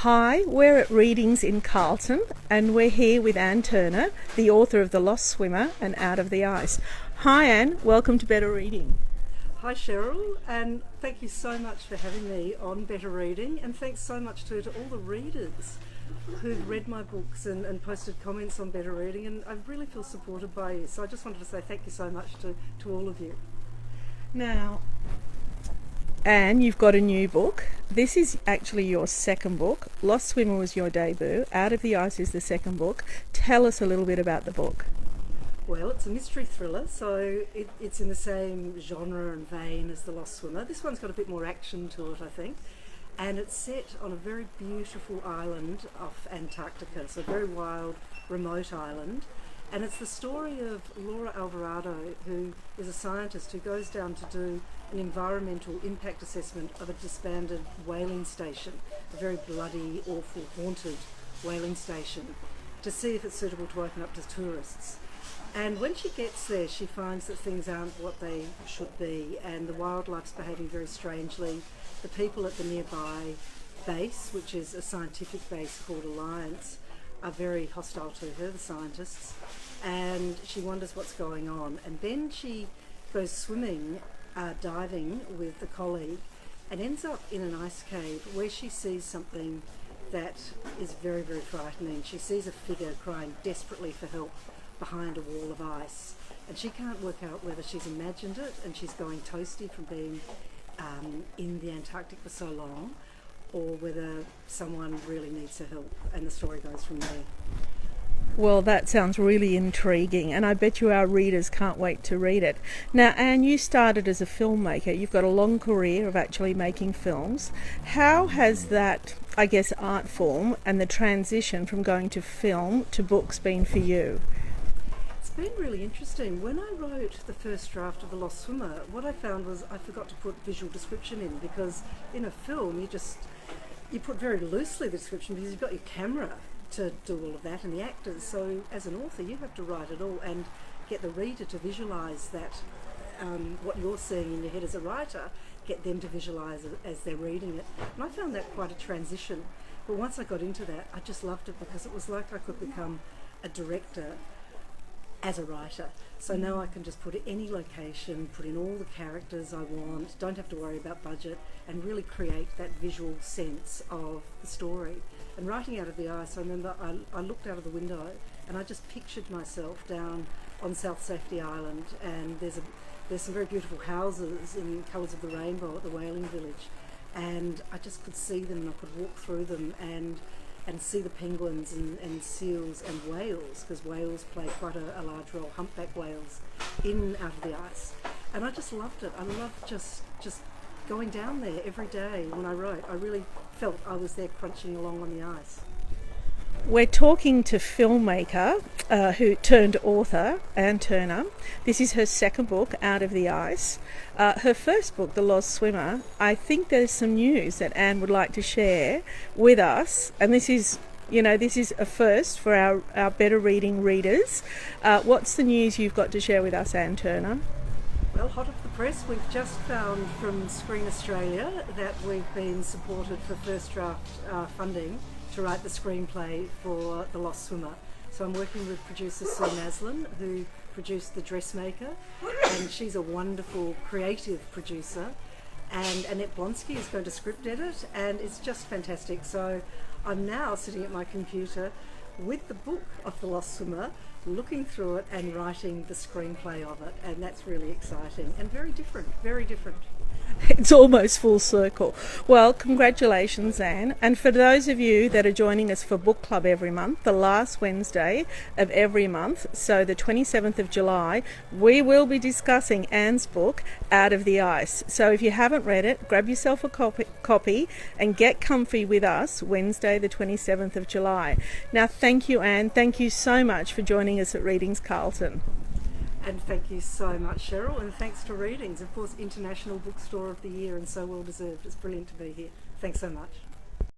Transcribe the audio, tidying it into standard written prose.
Hi, we're at Readings in Carlton and we're here with Anne Turner, the author of The Lost Swimmer and Out of the Ice. Hi Anne, welcome to Better Reading. Hi Cheryl, and thank you so much for having me on Better Reading, and thanks so much to all the readers who've read my books and posted comments on Better Reading, and I really feel supported by you, so I just wanted to say thank you so much to all of you. Now, Anne, you've got a new book. This is actually your second book. Lost Swimmer was your debut. Out of the Ice is the second book. Tell us a little bit about the book. Well, it's a mystery thriller, so it's in the same genre and vein as The Lost Swimmer. This one's got a bit more action to it, I think, and it's set on a very beautiful island off Antarctica, so a very wild, remote island. And it's the story of Laura Alvarado, who is a scientist who goes down to do an environmental impact assessment of a disbanded whaling station, a very bloody, awful, haunted whaling station, to see if it's suitable to open up to tourists. And when she gets there, she finds that things aren't what they should be, and the wildlife's behaving very strangely. The people at the nearby base, which is a scientific base called Alliance, are very hostile to her, the scientists, and she wonders what's going on. And then she goes swimming, diving with a colleague, and ends up in an ice cave where she sees something that is very, very frightening. She sees a figure crying desperately for help behind a wall of ice, and she can't work out whether she's imagined it and she's going toasty from being in the Antarctic for so long, or whether someone really needs her help, and the story goes from there. Well, that sounds really intriguing, and I bet you our readers can't wait to read it. Now, Anne, you started as a filmmaker. You've got a long career of actually making films. How has that, I guess, art form and the transition from going to film to books been for you? It's been really interesting. When I wrote the first draft of The Lost Swimmer, what I found was I forgot to put visual description in, because in a film you put very loosely the description because you've got your camera to do all of that and the actors. So as an author, you have to write it all and get the reader to visualise that, what you're seeing in your head as a writer, get them to visualise it as they're reading it. And I found that quite a transition. But once I got into that, I just loved it, because it was like I could become a director as a writer. So now I can just put any location, put in all the characters I want, don't have to worry about budget, and really create that visual sense of the story. And writing Out of the Ice, I remember I looked out of the window and I just pictured myself down on South Safety Island, and there's some very beautiful houses in colours of the rainbow at the whaling village, and I just could see them, and I could walk through them and see the penguins and seals and whales, because whales play quite a large role, humpback whales, in Out of the Ice. And I just loved it. I loved just going down there every day when I wrote. I really felt I was there crunching along on the ice. We're talking to filmmaker who turned author, Anne Turner. This is her second book, Out of the Ice. Her first book, The Lost Swimmer, I think there's some news that Anne would like to share with us, and this is a first for our Better Reading readers. What's the news you've got to share with us, Anne Turner? Well, hot off the press, we've just found from Screen Australia that we've been supported for first draft funding to write the screenplay for The Lost Swimmer. So I'm working with producer Sue Maslin, who produced The Dressmaker, and she's a wonderful creative producer. And Annette Blonsky is going to script edit, and it's just fantastic. So I'm now sitting at my computer with the book of The Lost Swimmer, looking through it and writing the screenplay of it, and that's really exciting and very different, very different. It's almost full circle. Well, congratulations, Anne. And for those of you that are joining us for book club every month, the last Wednesday of every month, so the 27th of July, we will be discussing Anne's book, Out of the Ice. So if you haven't read it, grab yourself a copy and get comfy with us Wednesday, the 27th of July. Now, thank you, Anne. Thank you so much for joining us at Readings Carlton. And thank you so much, Cheryl, and thanks to Readings, of course, International Bookstore of the Year, and so well deserved. It's brilliant to be here. Thanks so much.